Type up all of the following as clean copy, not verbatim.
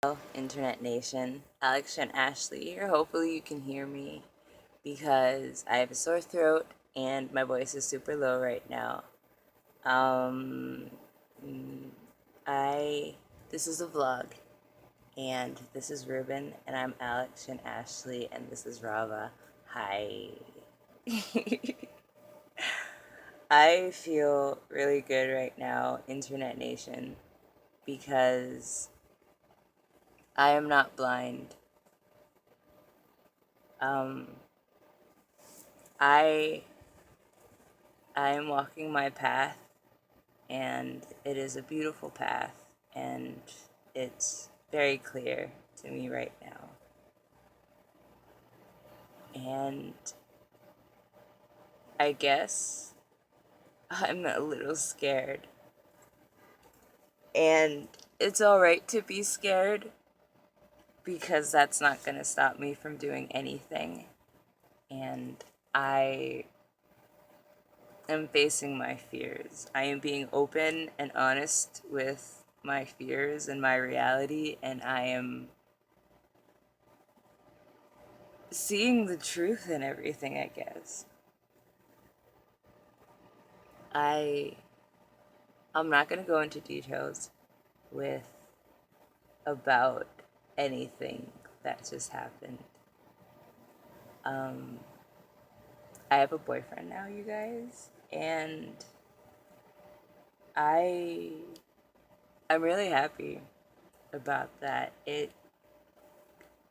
Hello, Internet Nation. Alex and Ashley here. Hopefully, you can hear me because I have a sore throat and my voice is super low right now. Um, mm, I this is a vlog, and this is Ruben, and I'm Alex and Ashley, and this is Rava. Hi. I feel really good right now, Internet Nation, because I am not blind. Um, I I am walking my path, and it is a beautiful path, and it's very clear to me right now. And I guess I'm a little scared. And it's alright to be scared because that's not going to stop me from doing anything. And I am facing my fears. I am being open and honest with my fears and my reality, and I am seeing the truth in everything, I guess. I I'm not going to go into details with about anything that just happened. Um I have a boyfriend now, you guys, and I I'm really happy about that.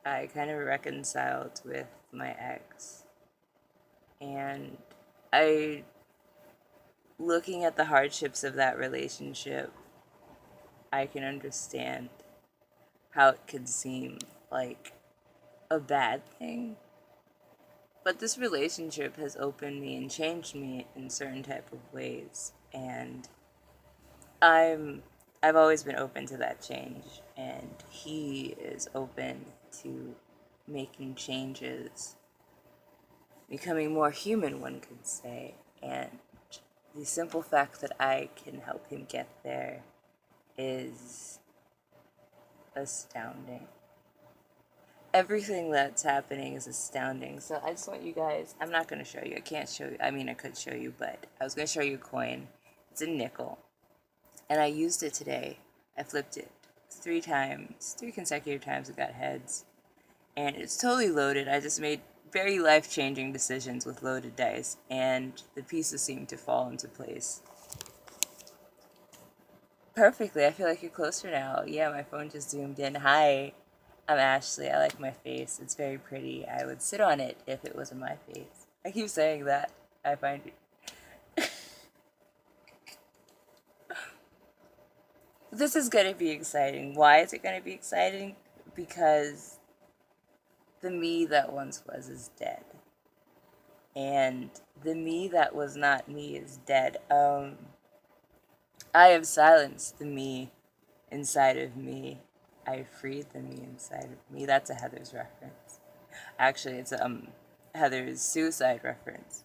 I kind of reconciled with my ex, and I looking at the hardships of that relationship, I can understand how it could seem like a bad thing. But this relationship has opened me and changed me in certain type of ways, and I'm I've always been open to that change, and he is open to making changes, becoming more human, one could say. And the simple fact that I can help him get there is astounding. Everything that's happening is astounding. So I just want you guys, I'm not going to show you. I can't show you. I mean, I could show you, but I was going to show you a coin. It's a nickel. And I used it today. I flipped it 3 times, 3 consecutive times it got heads. And it's totally loaded. I just made very life-changing decisions with loaded dice, and the pieces seem to fall into place perfectly. I feel like you're closer now. Yeah, my phone just zoomed in. Hi, I'm Ashley. I like my face. It's very pretty. I would sit on it if it wasn't my face. I keep saying that. I find it. This is going to be exciting. Why is it going to be exciting? Because the me that once was is dead. And the me that was not me is dead. I have silenced the me inside of me. I freed the me inside of me. That's a Heather's reference. Actually, it's Heather's suicide reference.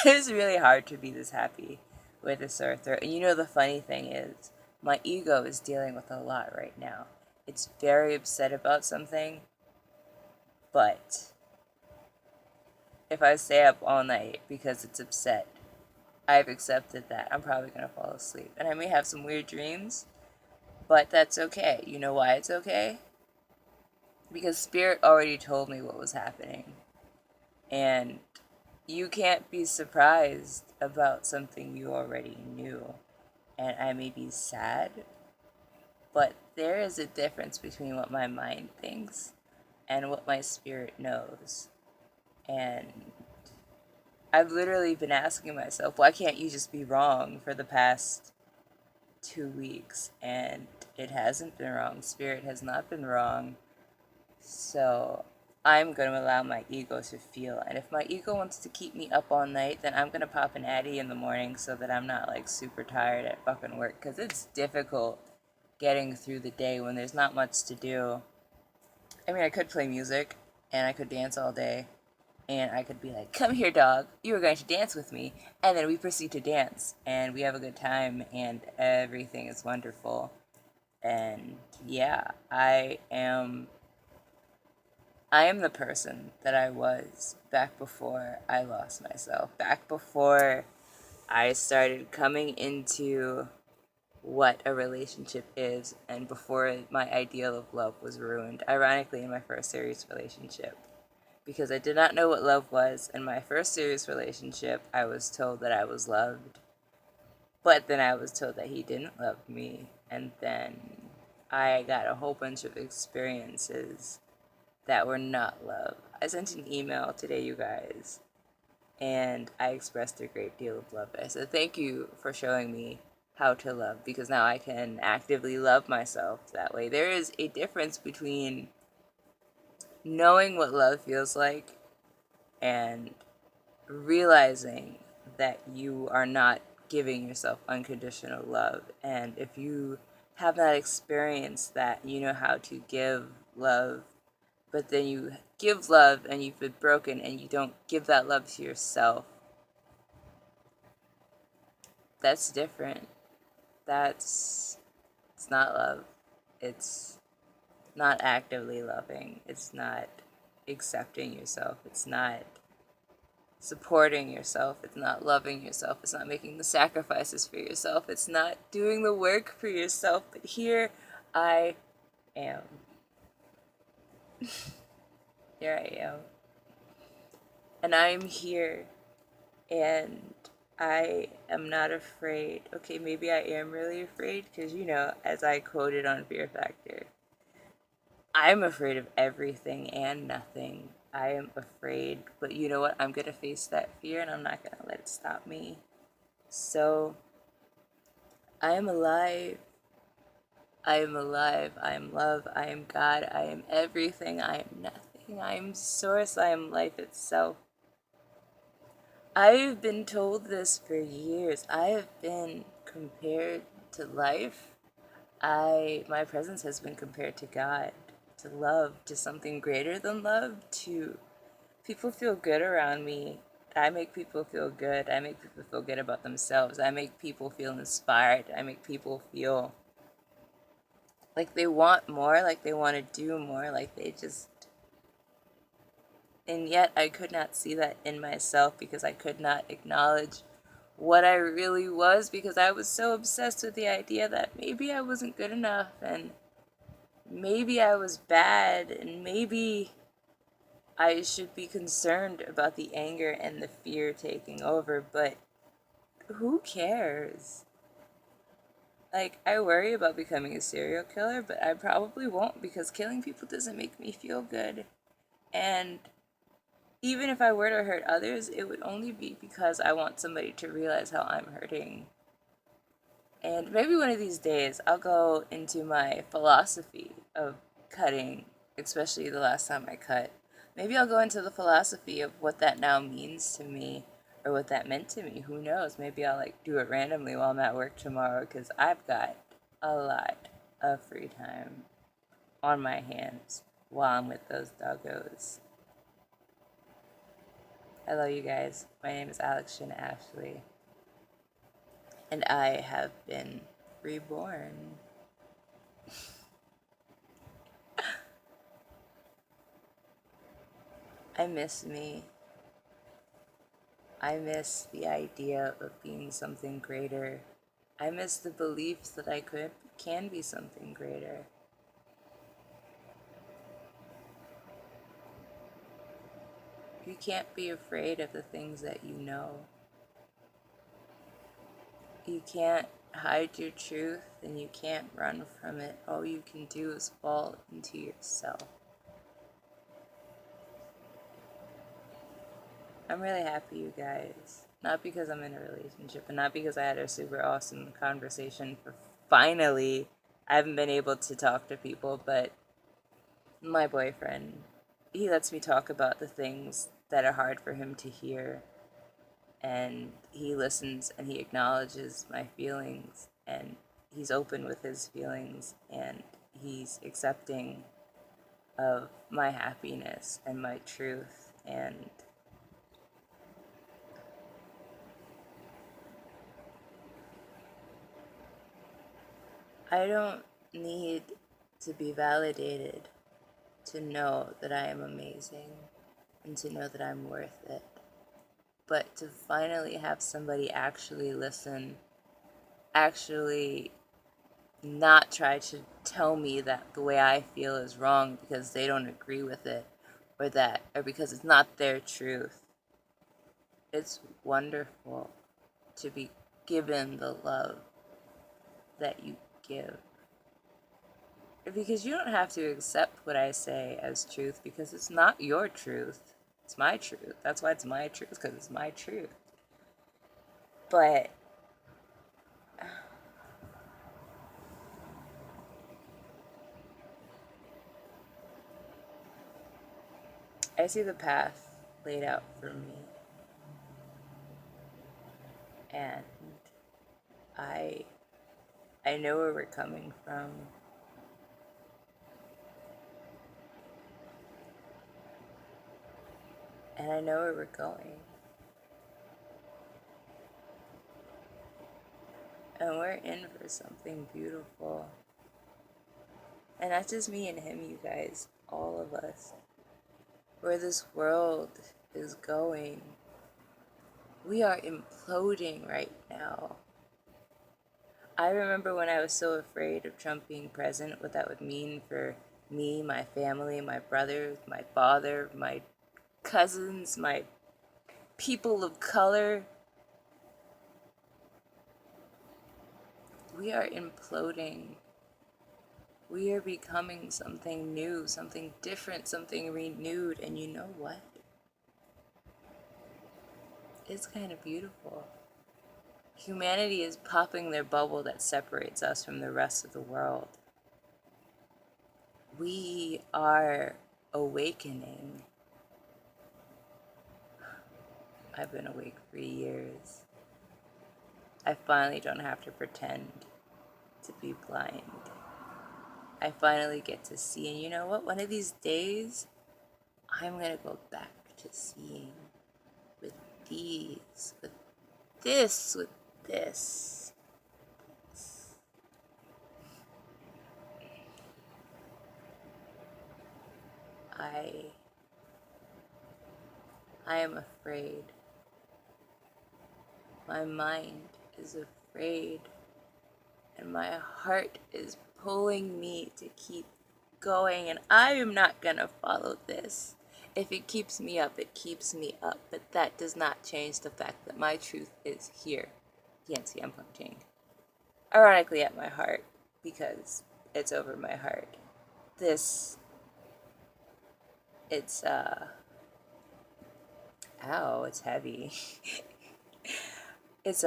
It's really hard to be this happy with a sore throat. And you know the funny thing is, my ego is dealing with a lot right now. It's very upset about something, but if I stay up all night because it's upset, I've accepted that I'm probably going to fall asleep. And I may have some weird dreams, but that's okay. You know why it's okay? Because Spirit already told me what was happening. And you can't be surprised about something you already knew. And I may be sad, but there is a difference between what my mind thinks and what my spirit knows. And I've literally been asking myself, why can't you just be wrong for the past 2 weeks? And it hasn't been wrong. Spirit has not been wrong. So I'm going to allow my ego to feel. And if my ego wants to keep me up all night, then I'm going to pop an Addy in the morning so that I'm not like super tired at fucking work. Because it's difficult getting through the day when there's not much to do. I mean, I could play music and I could dance all day. And I could be like, come here, dog, you are going to dance with me. And then we proceed to dance, and we have a good time, and everything is wonderful. And yeah, I am the person that I was back before I lost myself, back before I started coming into what a relationship is, and before my ideal of love was ruined. Ironically, in my first serious relationship, because I did not know what love was. In my first serious relationship, I was told that I was loved, but then I was told that he didn't love me, and then I got a whole bunch of experiences that were not love. I sent an email today, you guys, and I expressed a great deal of love. I said, thank you for showing me how to love, because now I can actively love myself that way. There is a difference between knowing what love feels like and realizing that you are not giving yourself unconditional love. And if you have not experienced that, you know how to give love, but then you give love and you've been broken and you don't give that love to yourself. That's different. It's not love. It's not actively loving. It's not accepting yourself. It's not supporting yourself. It's not loving yourself. It's not making the sacrifices for yourself. It's not doing the work for yourself. But here I am. Here I am. And I'm here. And I am not afraid. Okay, maybe I am really afraid because, as I quoted on Fear Factor, I'm afraid of everything and nothing. I am afraid, but you know what? I'm going to face that fear and I'm not going to let it stop me. So, I am alive. I am alive. I am love. I am God. I am everything. I am nothing. I am source. I am life itself. I've been told this for years. I have been compared to life. My presence has been compared to God, to love, to something greater than love, to people feel good around me. I make people feel good. I make people feel good about themselves. I make people feel inspired. I make people feel like they want more, like they want to do more, like they just. And yet I could not see that in myself because I could not acknowledge what I really was, because I was so obsessed with the idea that maybe I wasn't good enough and maybe I was bad and maybe I should be concerned about the anger and the fear taking over. But who cares? Like, I worry about becoming a serial killer, but I probably won't because killing people doesn't make me feel good. And even if I were to hurt others, it would only be because I want somebody to realize how I'm hurting. And maybe one of these days I'll go into my philosophy of cutting, especially the last time I cut. Maybe I'll go into the philosophy of what that now means to me or what that meant to me. Who knows? Maybe I'll do it randomly while I'm at work tomorrow because I've got a lot of free time on my hands while I'm with those doggos. Hello, you guys. My name is Alex Shin Ashley, and I have been reborn. I miss me. I miss the idea of being something greater. I miss the beliefs that I can be something greater. You can't be afraid of the things that you know. You can't hide your truth and you can't run from it. All you can do is fall into yourself. I'm really happy, you guys. Not because I'm in a relationship and not because I had a super awesome conversation. Finally, I haven't been able to talk to people, but my boyfriend, he lets me talk about the things that are hard for him to hear. And he listens and he acknowledges my feelings and he's open with his feelings and he's accepting of my happiness and my truth. And I don't need to be validated to know that I am amazing and to know that I'm worth it. But to finally have somebody actually listen, actually not try to tell me that the way I feel is wrong because they don't agree with it or because it's not their truth. It's wonderful to be given the love that you give. Because you don't have to accept what I say as truth because it's not your truth. It's my truth. That's why it's my truth, because it's my truth. But I see the path laid out for me. And I I know where we're coming from. And I know where we're going. And we're in for something beautiful. And not just me and him, you guys, all of us. Where this world is going. We are imploding right now. I remember when I was so afraid of Trump being president, what that would mean for me, my family, my brothers, my father, my cousins, my people of color. We are imploding. We are becoming something new, something different, something renewed. And you know what? It's kind of beautiful. Humanity is popping their bubble that separates us from the rest of the world. We are awakening. I've been awake for years. I finally don't have to pretend to be blind. I finally get to see, and you know what? One of these days, I'm gonna go back to seeing with these, with this, with this. I am afraid. My mind is afraid, and my heart is pulling me to keep going, and I am not gonna follow this. If it keeps me up, it keeps me up, but that does not change the fact that my truth is here. You can't see I'm pointing ironically at my heart because it's over my heart. This, it's ow, it's heavy. it's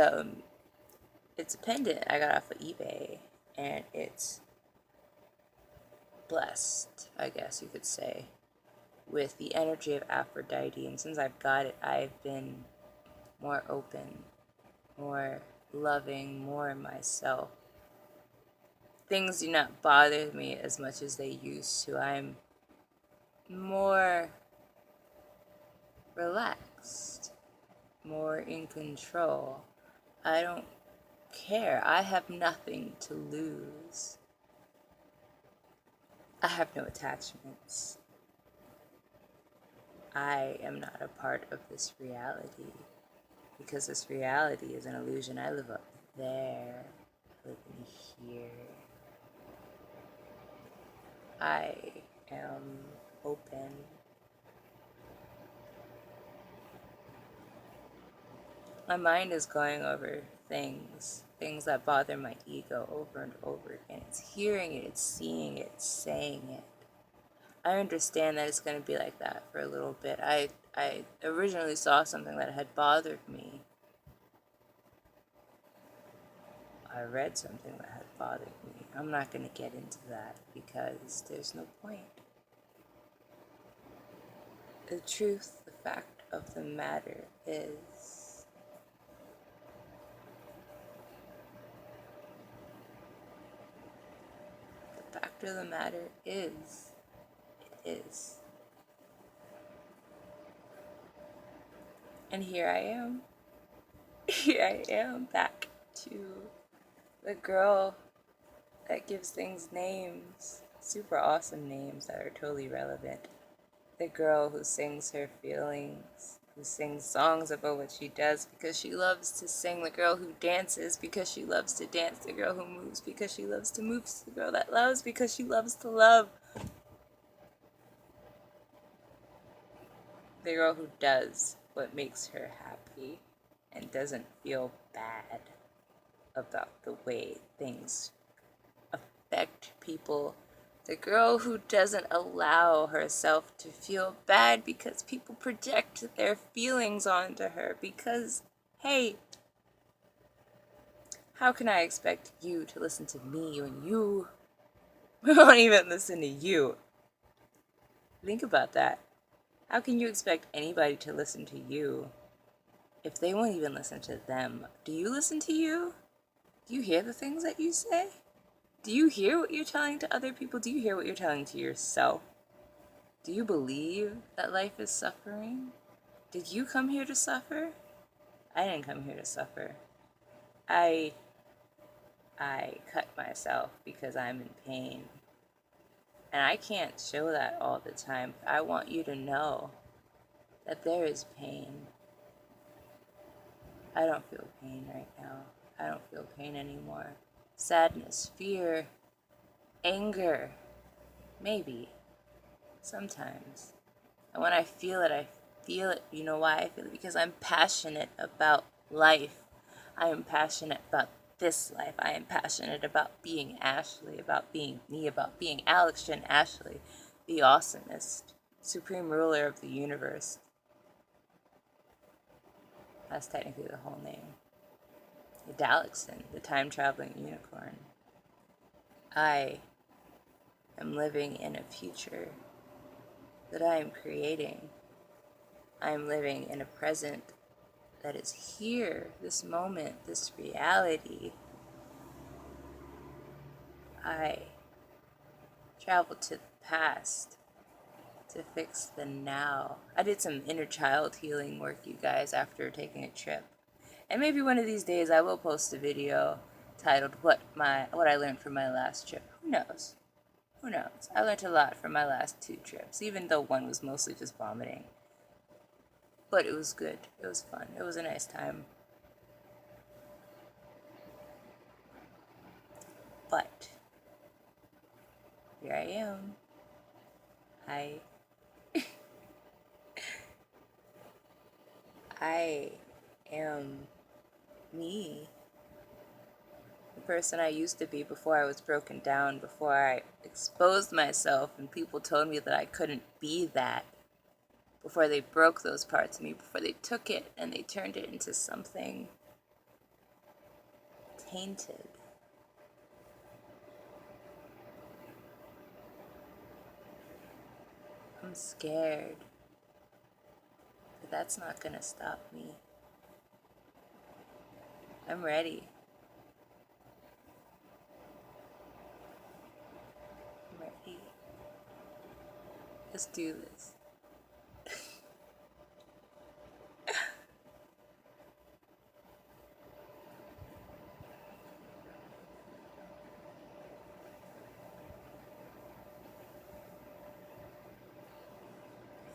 it's a pendant I got off of eBay, and it's blessed, I guess you could say, with the energy of Aphrodite. And since I've got it, I've been more open, more loving, more myself. Things do not bother me as much as they used to. I'm more relaxed, more in control. I don't care. I have nothing to lose. I have no attachments. I am not a part of this reality because this reality is an illusion. I live up there. I live in here. I am open. My mind is going over things that bother my ego over and over again. It's hearing it, it's seeing it, it's saying it. I understand that it's going to be like that for a little bit. I originally saw something that had bothered me. I read something that had bothered me. I'm not going to get into that because there's no point. The truth, the fact of the matter is, the fact of the matter is, it is. And here I am. Here I am back to the girl that gives things names, super awesome names that are totally relevant. The girl who sings her feelings, who sings songs about what she does because she loves to sing, the girl who dances because she loves to dance, the girl who moves because she loves to move, the girl that loves because she loves to love, the girl who does what makes her happy and doesn't feel bad about the way things affect people. The girl who doesn't allow herself to feel bad because people project their feelings onto her. Because, hey, how can I expect you to listen to me when you won't even listen to you? Think about that. How can you expect anybody to listen to you if they won't even listen to them? Do you listen to you? Do you hear the things that you say? Do you hear what you're telling to other people? Do you hear what you're telling to yourself? Do you believe that life is suffering? Did you come here to suffer? I didn't come here to suffer. I cut myself because I'm in pain. And I can't show that all the time. I want you to know that there is pain. I don't feel pain right now. I don't feel pain anymore. Sadness, fear, anger, maybe, sometimes. And when I feel it, I feel it. You know why I feel it? Because I'm passionate about life. I am passionate about this life. I am passionate about being Ashley, about being me, about being Alex Jen Ashley, the awesomest, supreme ruler of the universe. That's technically the whole name. The Dalexon, the time-traveling unicorn. I am living in a future that I am creating. I am living in a present that is here, this moment, this reality. I traveled to the past to fix the now. I did some inner child healing work, you guys, after taking a trip. And maybe one of these days I will post a video titled what I learned from my last trip. Who knows? Who knows? I learned a lot from my last 2 trips, even though one was mostly just vomiting. But it was good. It was fun. It was a nice time. But here I am. I am me. The person I used to be before I was broken down, before I exposed myself and people told me that I couldn't be that. Before they broke those parts of me, before they took it and they turned it into something tainted. I'm scared, but that's not gonna stop me. I'm ready. I'm ready. Let's do this.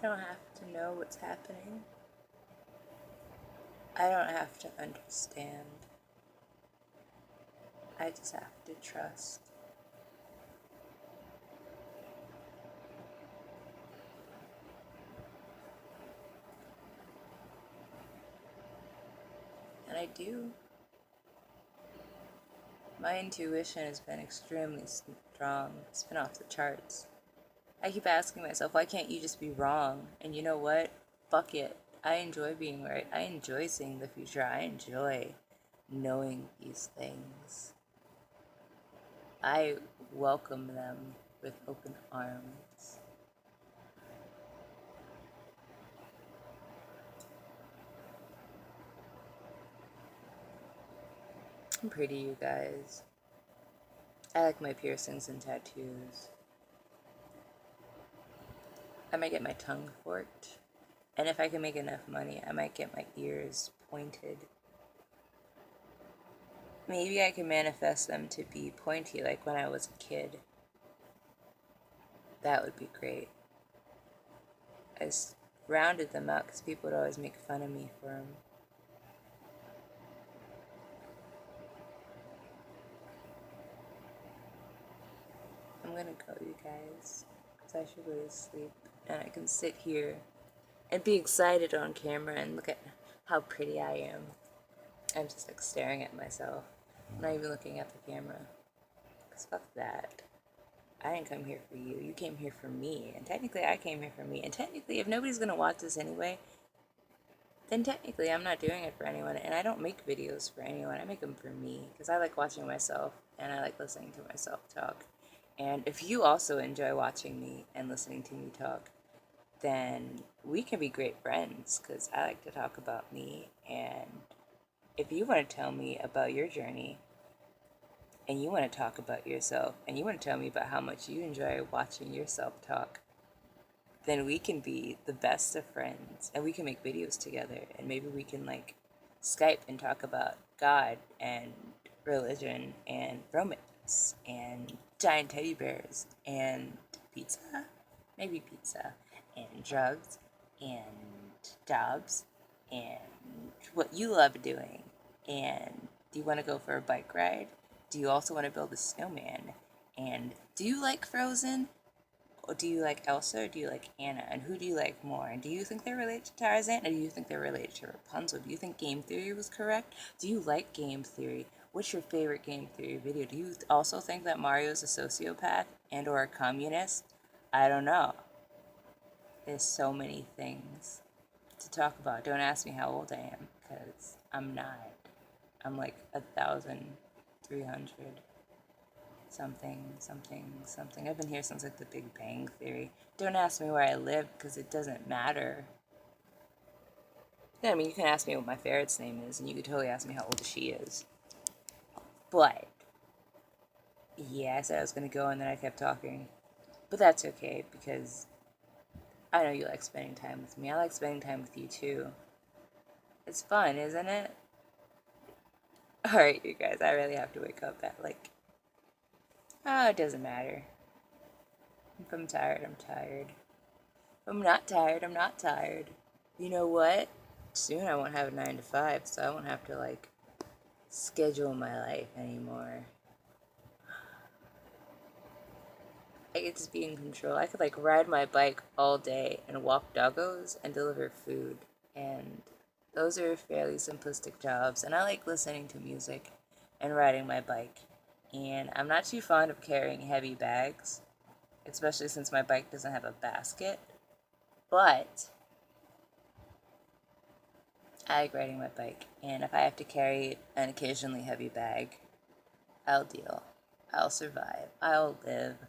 I don't have to know what's happening. I don't have to understand. I just have to trust. And I do. My intuition has been extremely strong. It's been off the charts. I keep asking myself, why can't you just be wrong? And you know what? Fuck it. I enjoy being right. I enjoy seeing the future. I enjoy knowing these things. I welcome them with open arms. I'm pretty, you guys. I like my piercings and tattoos. I might get my tongue forked. And if I can make enough money, I might get my ears pointed. maybe I can manifest them to be pointy like when I was a kid. That would be great. I just rounded them out because people would always make fun of me for them. I'm gonna go, you guys, because I should go to sleep. And I can sit here and be excited on camera and look at how pretty I am. I'm just like staring at myself. I'm not even looking at the camera. Because fuck that. I didn't come here for you. You came here for me. And technically I came here for me. And technically if nobody's gonna watch this anyway, then technically I'm not doing it for anyone. And I don't make videos for anyone. I make them for me. Because I like watching myself and I like listening to myself talk. And if you also enjoy watching me and listening to me talk, then we can be great friends because I like to talk about me. And if you want to tell me about your journey and you want to talk about yourself and you want to tell me about how much you enjoy watching yourself talk, then we can be the best of friends and we can make videos together and maybe we can like Skype and talk about God and religion and romance and giant teddy bears and pizza, maybe pizza, and drugs and jobs and what you love doing. And do you want to go for a bike ride? Do you also want to build a snowman? And do you like Frozen? Or do you like Elsa or do you like Anna? And who do you like more? And do you think they're related to Tarzan or do you think they're related to Rapunzel? Do you think game theory was correct? Do you like game theory? What's your favorite game theory video? Do you also think that Mario's a sociopath and or a communist? I don't know. There's so many things to talk about. Don't ask me how old I am because I'm not. I'm like 1,300 something. I've been here since like the Big Bang Theory. Don't ask me where I live because it doesn't matter. Yeah, I mean, you can ask me what my ferret's name is and you could totally ask me how old she is. But, yeah, I said I was going to go and then I kept talking. But that's okay because I know you like spending time with me. I like spending time with you too. It's fun, isn't it? Alright, you guys, I really have to wake up at like... Oh, it doesn't matter. If I'm tired, I'm tired. If I'm not tired, I'm not tired. You know what? Soon I won't have a 9 to 5, so I won't have to like schedule my life anymore. I get to be in control. I could like ride my bike all day and walk doggos and deliver food. And those are fairly simplistic jobs. And I like listening to music and riding my bike. And I'm not too fond of carrying heavy bags, especially since my bike doesn't have a basket. But I like riding my bike. And if I have to carry an occasionally heavy bag, I'll deal. I'll survive. I'll live.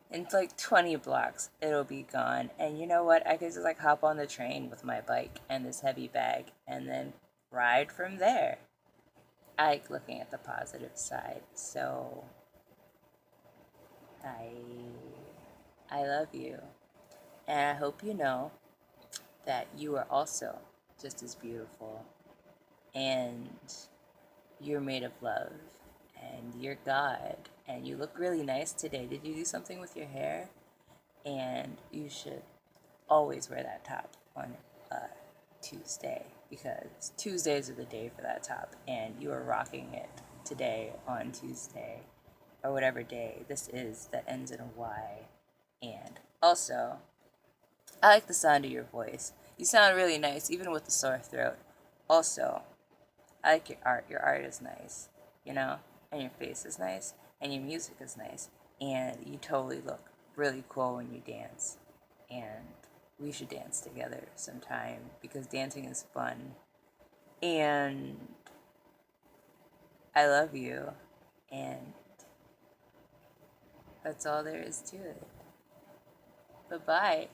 In like 20 blocks, it'll be gone. And you know what? I could just like hop on the train with my bike and this heavy bag and then ride from there. I like looking at the positive side. So I love you. And I hope you know that you are also just as beautiful. And you're made of love. And you're God. And you look really nice today. Did you do something with your hair? And you should always wear that top on Tuesday, because Tuesdays are the day for that top, and you are rocking it today on Tuesday, or whatever day this is that ends in a Y. And also, I like the sound of your voice. You sound really nice, even with the sore throat. Also, I like your art. Your art is nice, you know? And your face is nice, and your music is nice, and you totally look really cool when you dance. And we should dance together sometime, because dancing is fun. And I love you, and that's all there is to it. Bye-bye.